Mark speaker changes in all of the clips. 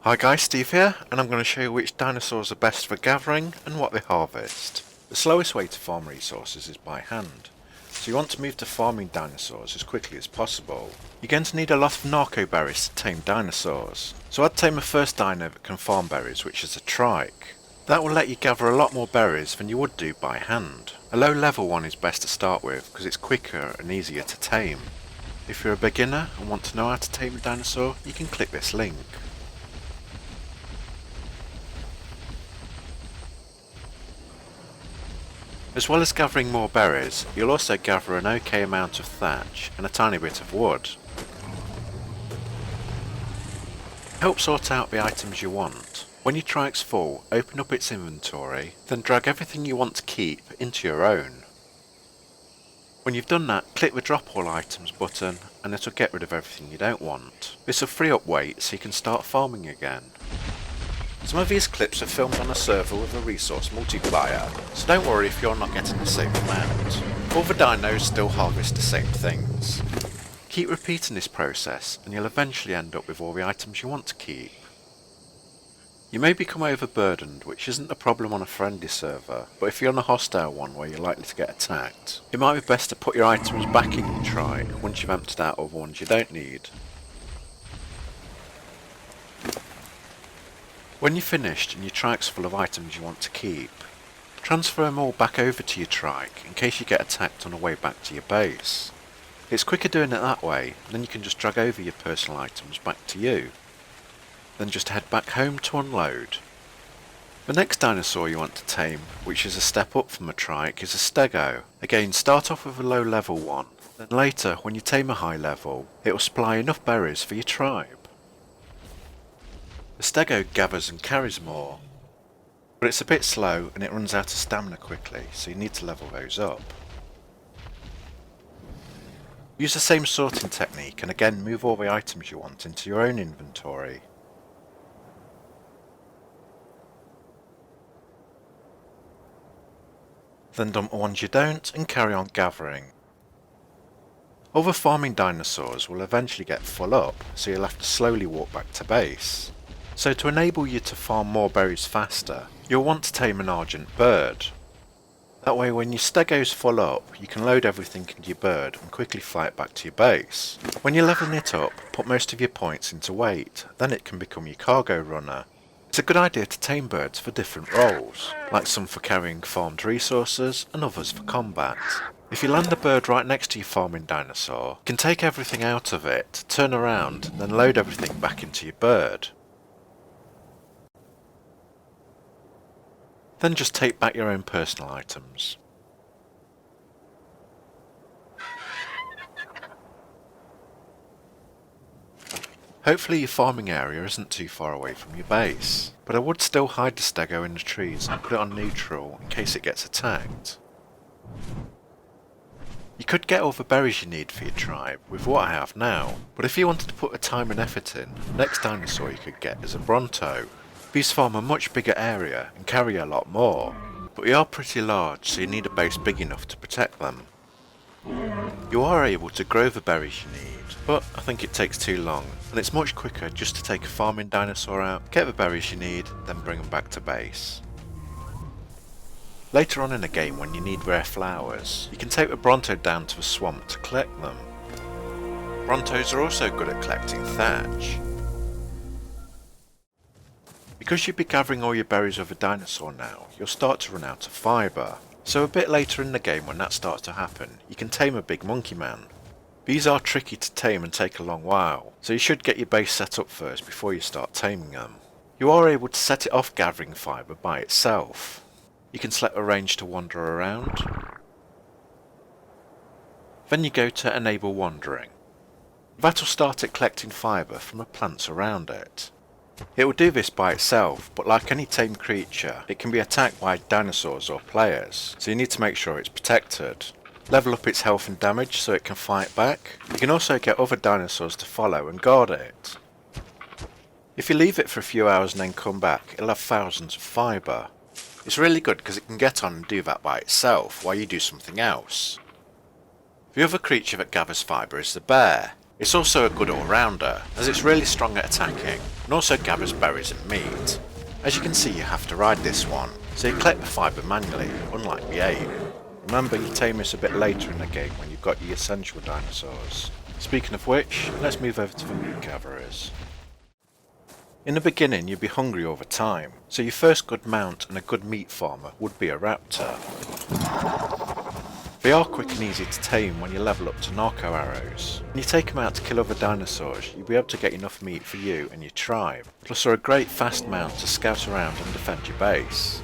Speaker 1: Hi guys, Steve here, and I'm going to show you which dinosaurs are best for gathering and what they harvest. The slowest way to farm resources is by hand, so you want to move to farming dinosaurs as quickly as possible. You're going to need a lot of narco berries to tame dinosaurs, so I'd tame a first dino that can farm berries, which is a trike. That will let you gather a lot more berries than you would do by hand. A low level one is best to start with because it's quicker and easier to tame. If you're a beginner and want to know how to tame a dinosaur, you can click this link. As well as gathering more berries, you'll also gather an okay amount of thatch and a tiny bit of wood. Help sort out the items you want. When your trike's full, open up its inventory, then drag everything you want to keep into your own. When you've done that, click the drop all items button and it'll get rid of everything you don't want. This will free up weight so you can start farming again. Some of these clips are filmed on a server with a resource multiplier, so don't worry if you're not getting the same amount. All the dinos still harvest the same things. Keep repeating this process and you'll eventually end up with all the items you want to keep. You may become overburdened, which isn't a problem on a friendly server, but if you're on a hostile one where you're likely to get attacked, it might be best to put your items back in your trike once you've emptied out all the ones you don't need. When you're finished and your trike's full of items you want to keep, transfer them all back over to your trike in case you get attacked on the way back to your base. It's quicker doing it that way, then you can just drag over your personal items back to you. Then just head back home to unload. The next dinosaur you want to tame, which is a step up from a trike, is a stego. Again, start off with a low level one, then later when you tame a high level, it will supply enough berries for your tribe. The stego gathers and carries more, but it's a bit slow and it runs out of stamina quickly, so you need to level those up. Use the same sorting technique and again move all the items you want into your own inventory. Then dump the ones you don't and carry on gathering. Other farming dinosaurs will eventually get full up, so you'll have to slowly walk back to base. So to enable you to farm more berries faster, you'll want to tame an argent bird. That way when your stego's full up, you can load everything into your bird and quickly fly it back to your base. When you're leveling it up, put most of your points into weight, then it can become your cargo runner. It's a good idea to tame birds for different roles, like some for carrying farmed resources and others for combat. If you land a bird right next to your farming dinosaur, you can take everything out of it, turn around, and then load everything back into your bird. Then just take back your own personal items. Hopefully your farming area isn't too far away from your base, but I would still hide the stego in the trees and put it on neutral in case it gets attacked. You could get all the berries you need for your tribe with what I have now, but if you wanted to put the time and effort in, the next dinosaur you could get is a bronto. These farm a much bigger area and carry a lot more, but they are pretty large, so you need a base big enough to protect them. You are able to grow the berries you need, but I think it takes too long, and it's much quicker just to take a farming dinosaur out, get the berries you need, then bring them back to base. Later on in the game when you need rare flowers, you can take the bronto down to the swamp to collect them. Brontos are also good at collecting thatch. Because you'll be gathering all your berries of a dinosaur now, you'll start to run out of fibre. So a bit later in the game when that starts to happen, you can tame a big monkey man. These are tricky to tame and take a long while, so you should get your base set up first before you start taming them. You are able to set it off gathering fibre by itself. You can select a range to wander around. Then you go to enable wandering. That'll start it collecting fibre from the plants around it. It will do this by itself, but like any tame creature, it can be attacked by dinosaurs or players, so you need to make sure it's protected. Level up its health and damage so it can fight back. You can also get other dinosaurs to follow and guard it. If you leave it for a few hours and then come back, it'll have thousands of fibre. It's really good because it can get on and do that by itself while you do something else. The other creature that gathers fibre is the bear. It's also a good all-rounder, as it's really strong at attacking, and also gathers berries and meat. As you can see, you have to ride this one, so you collect the fibre manually, unlike the ape. Remember, you tame this a bit later in the game when you've got your essential dinosaurs. Speaking of which, let's move over to the meat gatherers. In the beginning you'd be hungry all the time, so your first good mount and a good meat farmer would be a raptor. They are quick and easy to tame when you level up to narco arrows. When you take them out to kill other dinosaurs, you'll be able to get enough meat for you and your tribe, plus they're a great fast mount to scout around and defend your base.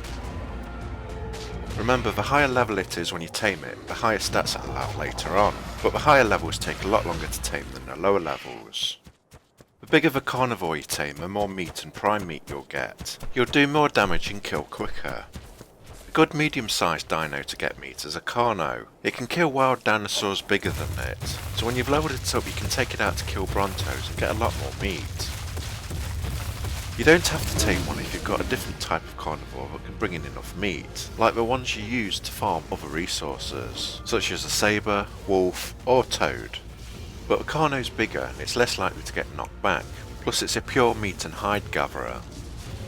Speaker 1: Remember, the higher level it is when you tame it, the higher stats it will have later on, but the higher levels take a lot longer to tame than the lower levels. The bigger the carnivore you tame, the more meat and prime meat you'll get. You'll do more damage and kill quicker. A good medium-sized dino to get meat is a carno. It can kill wild dinosaurs bigger than it, so when you've leveled it up you can take it out to kill brontos and get a lot more meat. You don't have to tame one if you've got a different type of carnivore that can bring in enough meat, like the ones you use to farm other resources, such as a sabre, wolf or toad. But a carno's bigger and it's less likely to get knocked back, plus it's a pure meat and hide gatherer.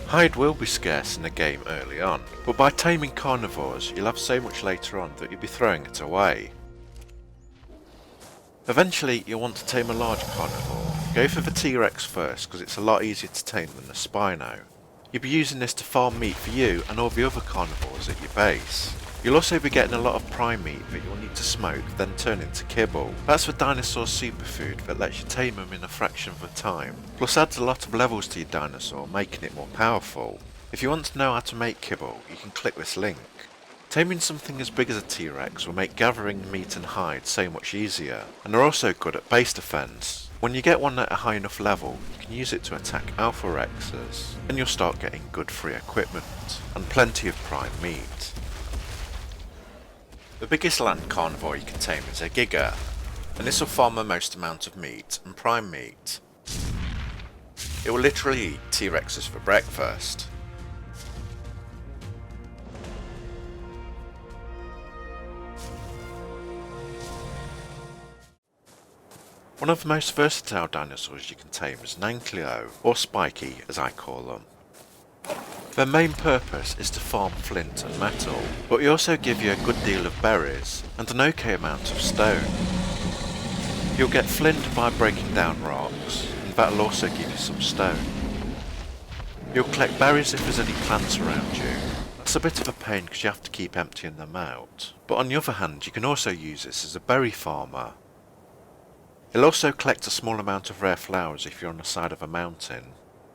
Speaker 1: Hide will be scarce in the game early on, but by taming carnivores you'll have so much later on that you'll be throwing it away. Eventually you'll want to tame a large carnivore. Go for the T-Rex first because it's a lot easier to tame than the Spino. You'll be using this to farm meat for you and all the other carnivores at your base. You'll also be getting a lot of prime meat that you'll need to smoke, then turn into kibble. That's the dinosaur superfood that lets you tame them in a fraction of the time, plus adds a lot of levels to your dinosaur, making it more powerful. If you want to know how to make kibble, you can click this link. Taming something as big as a T-Rex will make gathering meat and hide so much easier, and they're also good at base defense. When you get one at a high enough level, you can use it to attack Alpha Rexes, and you'll start getting good free equipment, and plenty of prime meat. The biggest land carnivore you can tame is a Giga, and this will farm the most amount of meat and prime meat. It will literally eat T-Rexes for breakfast. One of the most versatile dinosaurs you can tame is an Ankylo, or Spiky as I call them. Their main purpose is to farm flint and metal, but they also give you a good deal of berries and an okay amount of stone. You'll get flint by breaking down rocks, and that'll also give you some stone. You'll collect berries if there's any plants around you. That's a bit of a pain because you have to keep emptying them out, but on the other hand you can also use this as a berry farmer. You'll also collect a small amount of rare flowers if you're on the side of a mountain,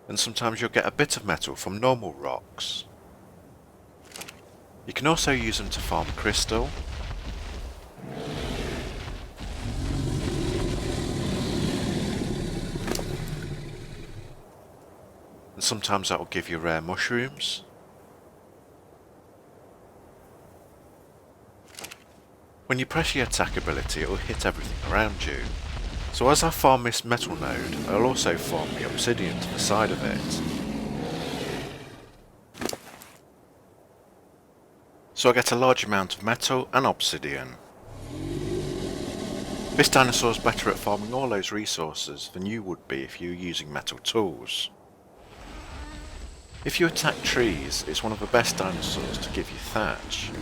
Speaker 1: and sometimes you'll get a bit of metal from normal rocks. You can also use them to farm crystal, and sometimes that will give you rare mushrooms. When you press your attack ability it will hit everything around you. So as I farm this metal node, I'll also farm the obsidian to the side of it. So I get a large amount of metal and obsidian. This dinosaur is better at farming all those resources than you would be if you were using metal tools. If you attack trees, it's one of the best dinosaurs to give you thatch.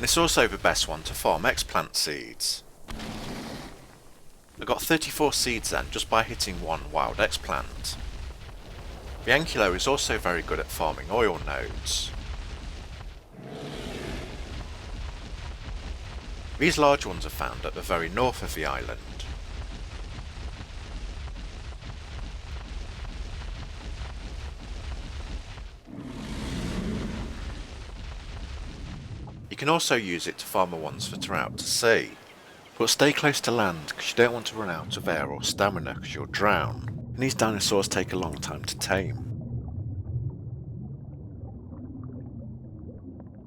Speaker 1: And it's also the best one to farm X-plant seeds. I got 34 seeds then just by hitting one wild X-plant. The Ankylo is also very good at farming oil nodes. These large ones are found at the very north of the island. You can also use it to farm the ones that are out to sea, but stay close to land because you don't want to run out of air or stamina because you'll drown, and these dinosaurs take a long time to tame.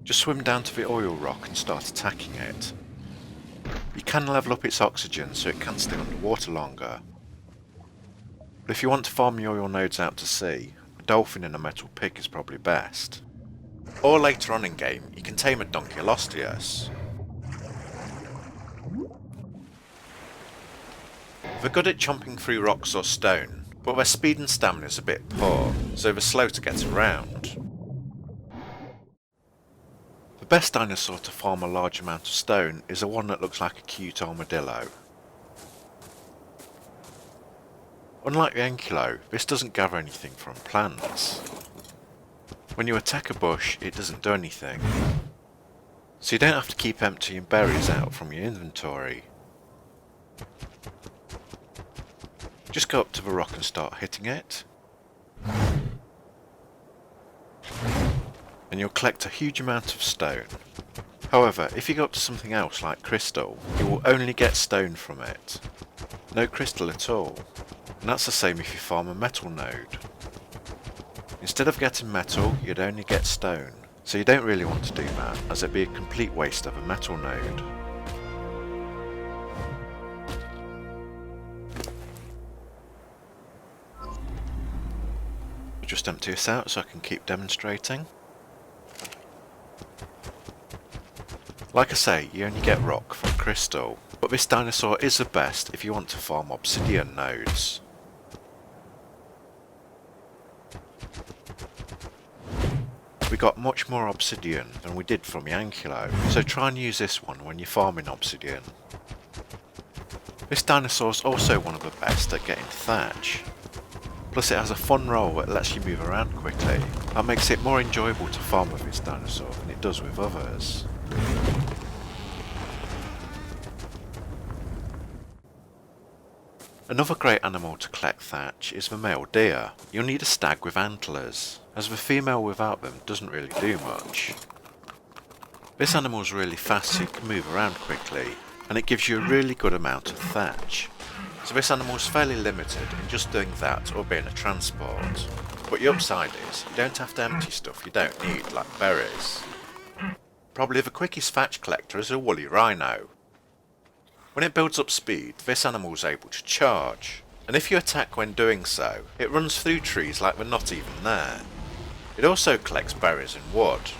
Speaker 1: Just swim down to the oil rock and start attacking it. You can level up its oxygen so it can stay underwater longer. But if you want to farm the oil nodes out to sea, a dolphin in a metal pig is probably best. Or later on in game, you can tame a Dunkleosteus. They're good at chomping through rocks or stone, but their speed and stamina is a bit poor, so they're slow to get around. The best dinosaur to farm a large amount of stone is the one that looks like a cute armadillo. Unlike the ankylo, this doesn't gather anything from plants. When you attack a bush, it doesn't do anything. So you don't have to keep emptying berries out from your inventory. Just go up to the rock and start hitting it. And you'll collect a huge amount of stone. However, if you go up to something else like crystal, you will only get stone from it. No crystal at all. And that's the same if you farm a metal node. Instead of getting metal, you'd only get stone. So you don't really want to do that, as it'd be a complete waste of a metal node. I'll just empty this out so I can keep demonstrating. Like I say, you only get rock from crystal, but this dinosaur is the best if you want to farm obsidian nodes. We got much more obsidian than we did from the ankylo, so try and use this one when you're farming obsidian. This dinosaur is also one of the best at getting thatch. Plus it has a fun roll that lets you move around quickly. That makes it more enjoyable to farm with this dinosaur than it does with others. Another great animal to collect thatch is the male deer. You'll need a stag with antlers, as the female without them doesn't really do much. This animal is really fast so you can move around quickly, and it gives you a really good amount of thatch. So this animal is fairly limited in just doing that or being a transport. But the upside is, you don't have to empty stuff you don't need, like berries. Probably the quickest thatch collector is a woolly rhino. When it builds up speed, this animal is able to charge, and if you attack when doing so, it runs through trees like they're not even there. It also collects berries and wood.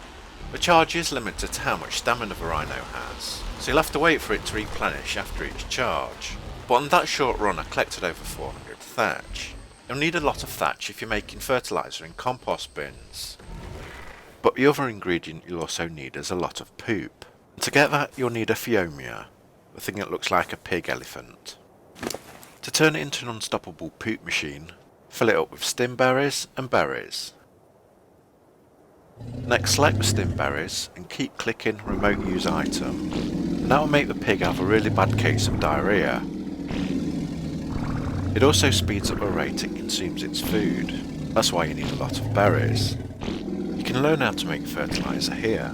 Speaker 1: The charge is limited to how much stamina the rhino has, so you'll have to wait for it to replenish after each charge. But on that short run I collected over 400 thatch. You'll need a lot of thatch if you're making fertilizer in compost bins. But the other ingredient you'll also need is a lot of poop. And to get that you'll need a phiomia, the thing that looks like a pig elephant. To turn it into an unstoppable poop machine, fill it up with stim berries and berries. Next select the stim berries and keep clicking remote use item. And that will make the pig have a really bad case of diarrhea. It also speeds up the rate it consumes its food. That's why you need a lot of berries. You can learn how to make fertilizer here.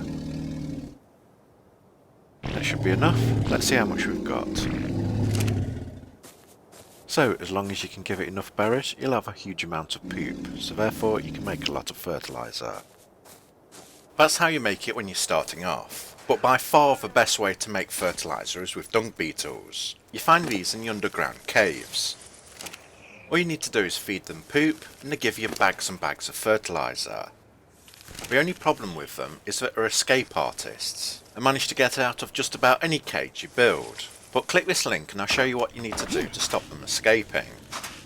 Speaker 1: That should be enough. Let's see how much we've got. So, as long as you can give it enough berries, you'll have a huge amount of poop, so therefore you can make a lot of fertilizer. That's how you make it when you're starting off, but by far the best way to make fertilizer is with dung beetles. You find these in the underground caves. All you need to do is feed them poop, and they give you bags and bags of fertilizer. The only problem with them is that they're escape artists, and manage to get out of just about any cage you build. But click this link and I'll show you what you need to do to stop them escaping.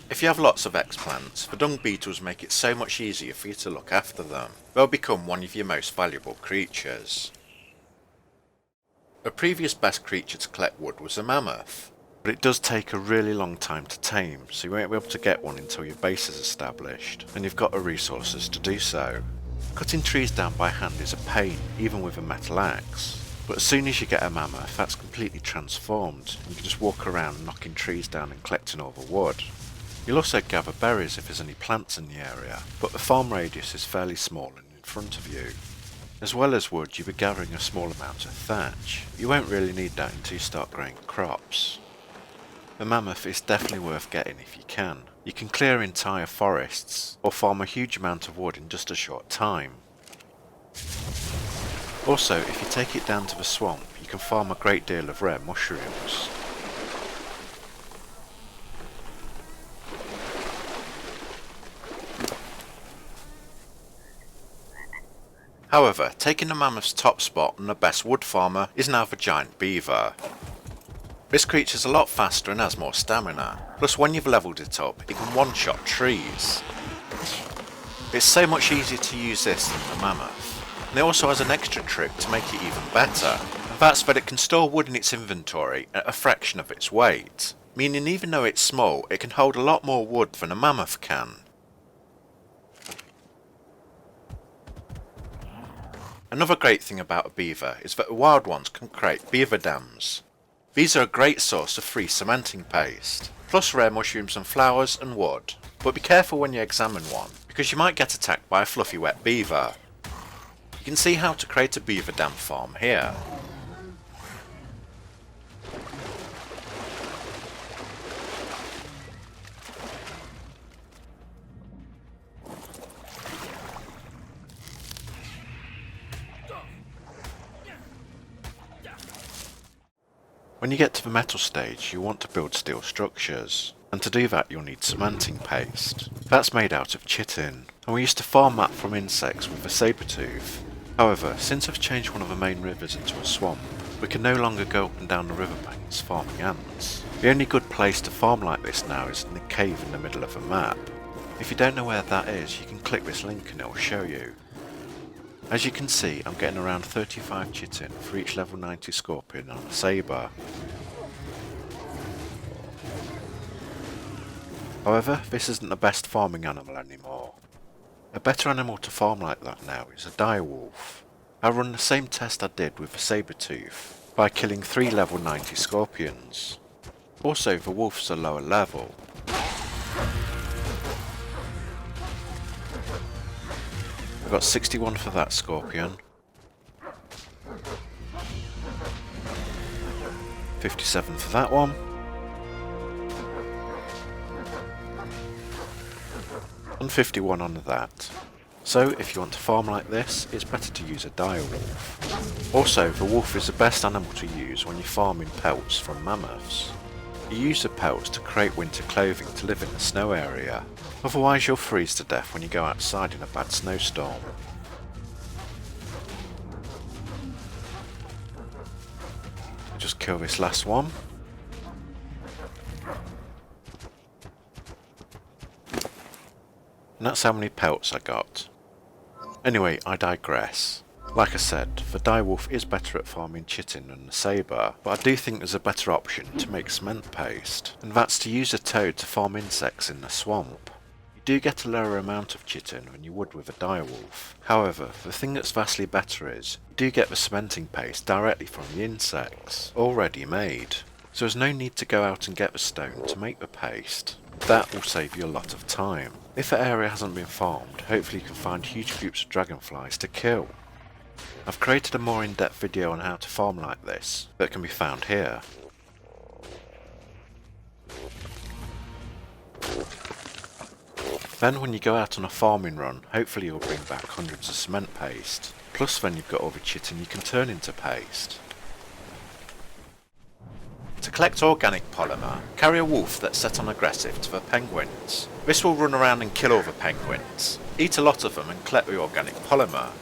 Speaker 1: If you have lots of X-plants, the dung beetles make it so much easier for you to look after them. They'll become one of your most valuable creatures. A previous best creature to collect wood was a mammoth, but it does take a really long time to tame, so you won't be able to get one until your base is established, and you've got the resources to do so. Cutting trees down by hand is a pain, even with a metal axe. But as soon as you get a mammoth, that's completely transformed. You can just walk around knocking trees down and collecting all the wood. You'll also gather berries if there's any plants in the area, but the farm radius is fairly small and in front of you. As well as wood, you'll be gathering a small amount of thatch. You won't really need that until you start growing crops. The mammoth is definitely worth getting if you can. You can clear entire forests, or farm a huge amount of wood in just a short time. Also, if you take it down to the swamp, you can farm a great deal of rare mushrooms. However, taking the mammoth's top spot and the best wood farmer is now the giant beaver. This creature's a lot faster and has more stamina, plus when you've leveled it up, it can one-shot trees. It's so much easier to use this than the mammoth, and it also has an extra trick to make it even better, and that's that it can store wood in its inventory at a fraction of its weight, meaning even though it's small, it can hold a lot more wood than a mammoth can. Another great thing about a beaver is that the wild ones can create beaver dams. These are a great source of free cementing paste, plus rare mushrooms and flowers and wood. But be careful when you examine one, because you might get attacked by a fluffy wet beaver. You can see how to create a beaver dam farm here. When you get to the metal stage, you want to build steel structures, and to do that you'll need cementing paste. That's made out of chitin, and we used to farm that from insects with a saber-tooth. However, since I've changed one of the main rivers into a swamp, we can no longer go up and down the riverbanks farming ants. The only good place to farm like this now is in the cave in the middle of the map. If you don't know where that is, you can click this link and it will show you. As you can see, I'm getting around 35 chitin for each level 90 scorpion on a sabre. However, this isn't the best farming animal anymore. A better animal to farm like that now is a direwolf. I run the same test I did with the saber-tooth, by killing 3 level 90 scorpions. Also, the wolf's a lower level. I got 61 for that scorpion, 57 for that one, and 51 on that. So if you want to farm like this, it's better to use a direwolf. Also, the wolf is the best animal to use when you're farming pelts from mammoths. You use the pelts to create winter clothing to live in the snow area. Otherwise you'll freeze to death when you go outside in a bad snowstorm. I'll just kill this last one. And that's how many pelts I got. Anyway, I digress. Like I said, the direwolf is better at farming chitin than the sabre, but I do think there's a better option to make cement paste, and that's to use a toad to farm insects in the swamp. You do get a lower amount of chitin than you would with a direwolf. However, the thing that's vastly better is, you do get the cementing paste directly from the insects, already made. So there's no need to go out and get the stone to make the paste. That will save you a lot of time. If the area hasn't been farmed, hopefully you can find huge groups of dragonflies to kill. I've created a more in-depth video on how to farm like this, that can be found here. Then when you go out on a farming run, hopefully you'll bring back hundreds of cement paste. Plus then you've got all the chitin you can turn into paste. To collect organic polymer, carry a wolf that's set on aggressive to the penguins. This will run around and kill all the penguins, eat a lot of them and collect the organic polymer.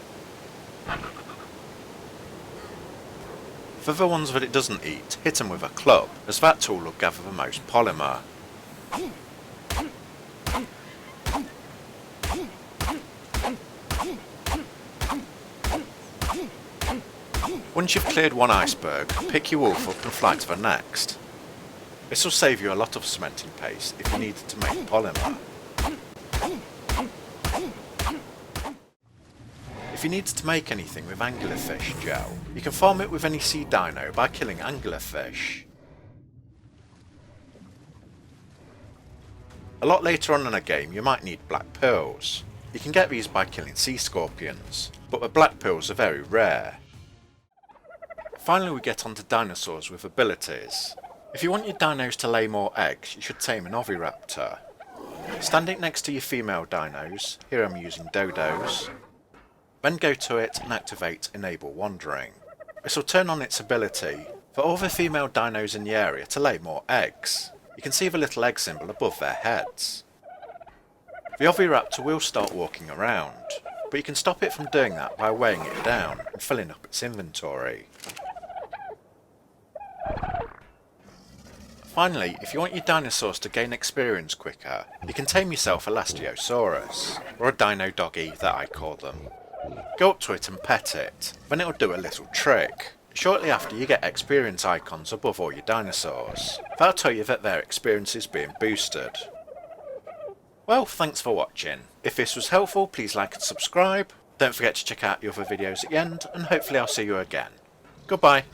Speaker 1: For the ones that it doesn't eat, hit them with a club, as that tool will gather the most polymer. Once you've cleared one iceberg, pick your wolf up and fly to the next. This will save you a lot of cementing paste if you need it to make polymer. If you need to make anything with anglerfish gel, you can farm it with any sea dino by killing anglerfish. A lot later on in a game you might need black pearls. You can get these by killing sea scorpions, but the black pearls are very rare. Finally we get on to dinosaurs with abilities. If you want your dinos to lay more eggs, you should tame an oviraptor. Stand it next to your female dinos, here I'm using dodos. Then go to it and activate Enable Wandering. This will turn on its ability for all the female dinos in the area to lay more eggs. You can see the little egg symbol above their heads. The oviraptor will start walking around, but you can stop it from doing that by weighing it down and filling up its inventory. Finally, if you want your dinosaurs to gain experience quicker, you can tame yourself a Lastiosaurus, or a dino doggy that I call them. Go up to it and pet it, then it'll do a little trick. Shortly after, you get experience icons above all your dinosaurs. That'll tell you that their experience is being boosted. Well, thanks for watching. If this was helpful, please like and subscribe. Don't forget to check out the other videos at the end, and hopefully I'll see you again. Goodbye.